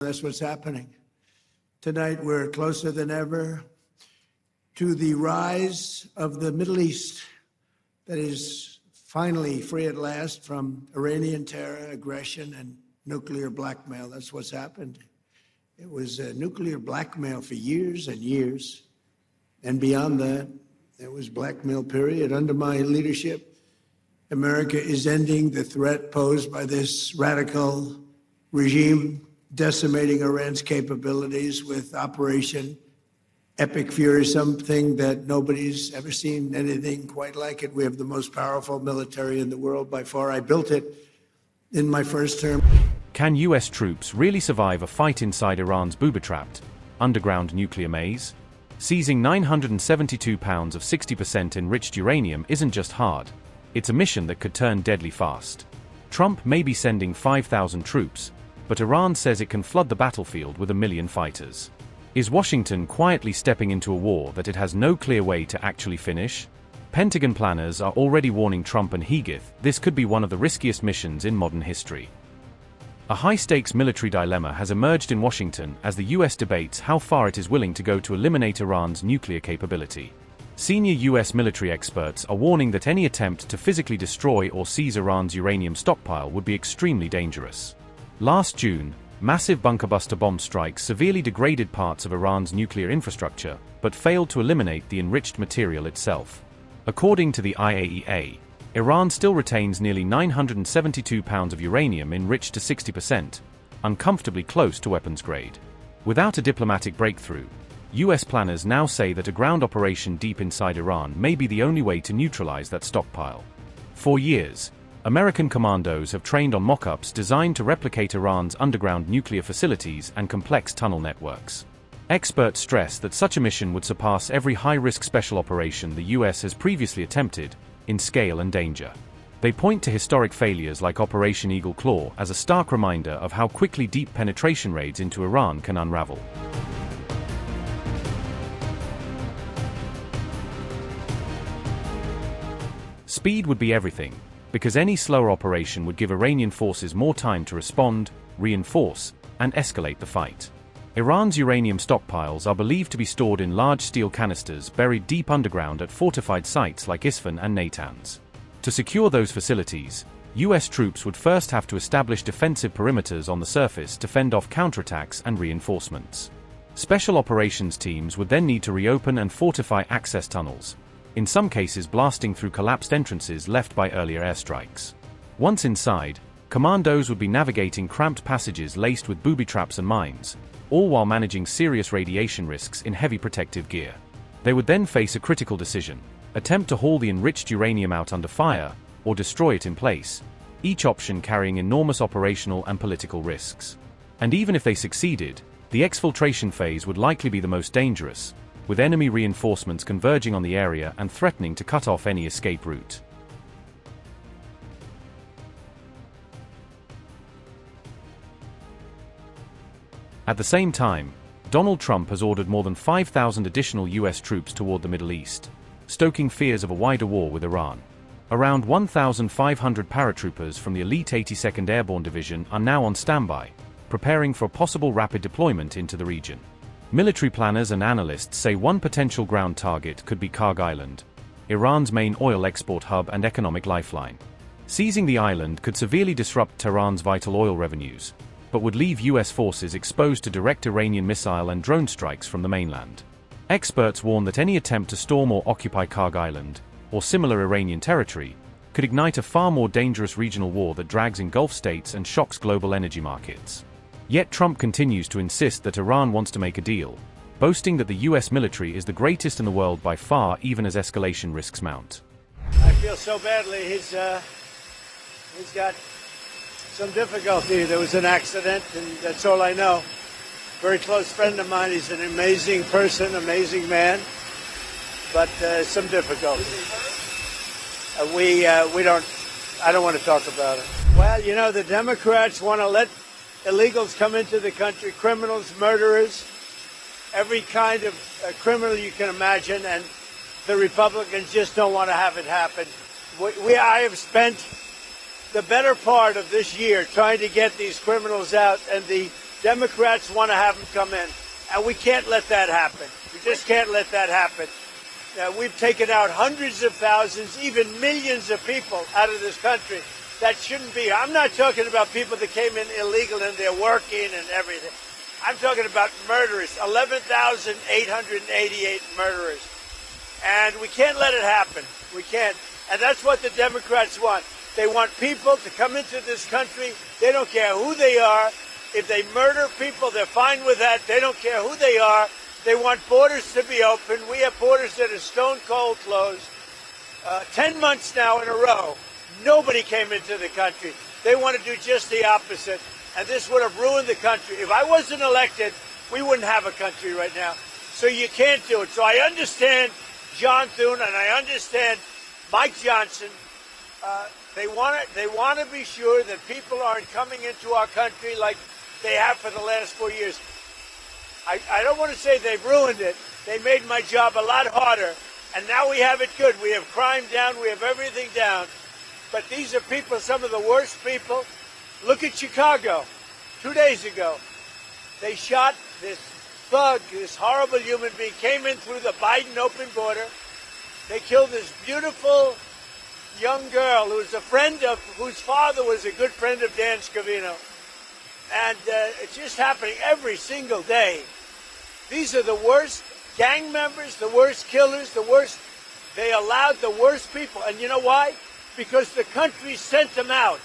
That's what's happening. Tonight, we're closer than ever to the rise of the Middle East that is finally free at last from Iranian terror, aggression, and nuclear blackmail. That's what's happened. It was nuclear blackmail for years and years. And beyond that, there was blackmail, period. Under my leadership, America is ending the threat posed by this radical regime, decimating Iran's capabilities with Operation Epic Fury, something that nobody's ever seen anything quite like it. We have the most powerful military in the world by far. I built it in my first term. Can US troops really survive a fight inside Iran's booby-trapped underground nuclear maze? Seizing 972 pounds of 60% enriched uranium isn't just hard. It's a mission that could turn deadly fast. Trump may be sending 5,000 troops, but Iran says it can flood the battlefield with 1 million fighters. Is Washington quietly stepping into a war that it has no clear way to actually finish? Pentagon planners are already warning Trump and Hegath this could be one of the riskiest missions in modern history. A high-stakes military dilemma has emerged in Washington as the US debates how far it is willing to go to eliminate Iran's nuclear capability. Senior US military experts are warning that any attempt to physically destroy or seize Iran's uranium stockpile would be extremely dangerous. Last June, massive bunker-buster bomb strikes severely degraded parts of Iran's nuclear infrastructure, but failed to eliminate the enriched material itself. According to the IAEA, Iran still retains nearly 972 pounds of uranium enriched to 60%, uncomfortably close to weapons grade. Without a diplomatic breakthrough, US planners now say that a ground operation deep inside Iran may be the only way to neutralize that stockpile. For years, American commandos have trained on mock-ups designed to replicate Iran's underground nuclear facilities and complex tunnel networks. Experts stress that such a mission would surpass every high-risk special operation the US has previously attempted, in scale and danger. They point to historic failures like Operation Eagle Claw as a stark reminder of how quickly deep penetration raids into Iran can unravel. Speed would be everything, because any slower operation would give Iranian forces more time to respond, reinforce, and escalate the fight. Iran's uranium stockpiles are believed to be stored in large steel canisters buried deep underground at fortified sites like Isfahan and Natanz. To secure those facilities, US troops would first have to establish defensive perimeters on the surface to fend off counterattacks and reinforcements. Special operations teams would then need to reopen and fortify access tunnels, in some cases blasting through collapsed entrances left by earlier airstrikes. Once inside, commandos would be navigating cramped passages laced with booby traps and mines, all while managing serious radiation risks in heavy protective gear. They would then face a critical decision: attempt to haul the enriched uranium out under fire, or destroy it in place, each option carrying enormous operational and political risks. And even if they succeeded, the exfiltration phase would likely be the most dangerous, with enemy reinforcements converging on the area and threatening to cut off any escape route. At the same time, Donald Trump has ordered more than 5,000 additional US troops toward the Middle East, stoking fears of a wider war with Iran. Around 1,500 paratroopers from the elite 82nd Airborne Division are now on standby, preparing for a possible rapid deployment into the region. Military planners and analysts say one potential ground target could be Kharg Island, Iran's main oil export hub and economic lifeline. Seizing the island could severely disrupt Tehran's vital oil revenues, but would leave US forces exposed to direct Iranian missile and drone strikes from the mainland. Experts warn that any attempt to storm or occupy Kharg Island, or similar Iranian territory, could ignite a far more dangerous regional war that drags in Gulf states and shocks global energy markets. Yet Trump continues to insist that Iran wants to make a deal, boasting that the US military is the greatest in the world by far even as escalation risks mount. I feel so badly. He's got some difficulty. There was an accident, and that's all I know. Very close friend of mine. He's an amazing person, amazing man, but some difficulty. I don't want to talk about it. Well, you know, the Democrats want to let illegals come into the country, criminals, murderers, every kind of criminal you can imagine, and the Republicans just don't want to have it happen. I have spent the better part of this year trying to get these criminals out, and the Democrats want to have them come in, and we can't let that happen. We just can't let that happen. We've taken out hundreds of thousands, even millions of people out of this country that shouldn't be. I'm not talking about people that came in illegal and they're working and everything. I'm talking about murderers, 11,888 murderers. And we can't let it happen. We can't. And that's what the Democrats want. They want people to come into this country. They don't care who they are. If they murder people, they're fine with that. They don't care who they are. They want borders to be open. We have borders that are stone cold closed. 10 months now in a row, nobody came into the country. They want to do just the opposite. And this would have ruined the country. If I wasn't elected, we wouldn't have a country right now. So you can't do it. So I understand John Thune and I understand Mike Johnson. They want to be sure that people aren't coming into our country like they have for the last 4 years. I don't want to say they've ruined it. They made my job a lot harder, and now we have it good. We have crime down. We have everything down. But these are people, some of the worst people. Look at Chicago. 2 days ago, they shot this thug, this horrible human being, came in through the Biden open border. They killed this beautiful young girl who was a friend of, whose father was a good friend of Dan Scavino. And it's just happening every single day. These are the worst gang members, the worst killers, the worst. They allowed the worst people. And you know why? Because the country sent them out.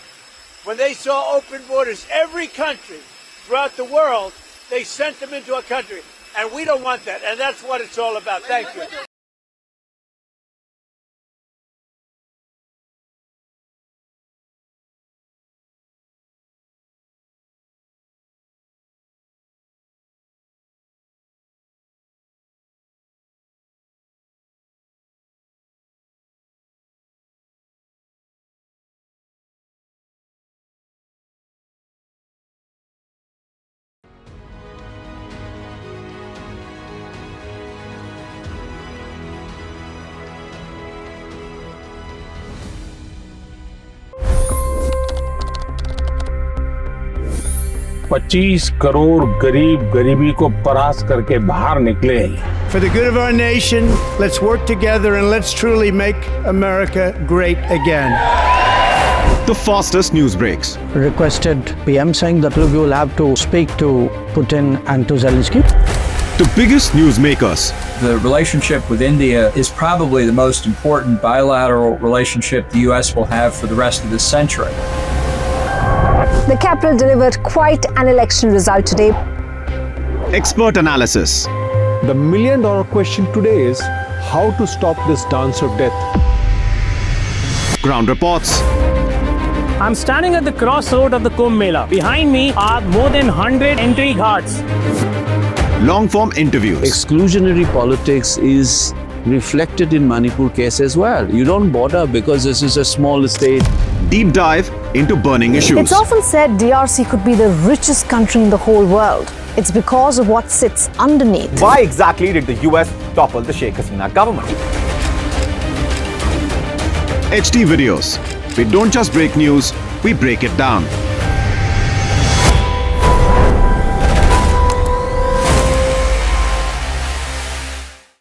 When they saw open borders, every country throughout the world, they sent them into a country. And we don't want that. And that's what it's all about. Thank you. $25 crore गरीब गरीबी को परास्त करके बाहर निकले। For the good of our nation, let's work together and let's truly make America great again. The fastest news breaks. Requested PM saying that look, you will have to speak to Putin and to Zelensky. The biggest news makers. The relationship with India is probably the most important bilateral relationship the U.S. will have for the rest of this century. The capital delivered quite an election result today. Expert analysis. The million-dollar question today is how to stop this dance of death. Ground reports. I'm standing at the crossroad of the Kumbh Mela. Behind me are more than 100 entry guards. Long-form interviews. Exclusionary politics is reflected in Manipur case as well. You don't bother because this is a small state. Deep dive into burning issues. It's often said DRC could be the richest country in the whole world. It's because of what sits underneath. Why exactly did the US topple the Sheikh Hasina government? HT videos. We don't just break news, we break it down.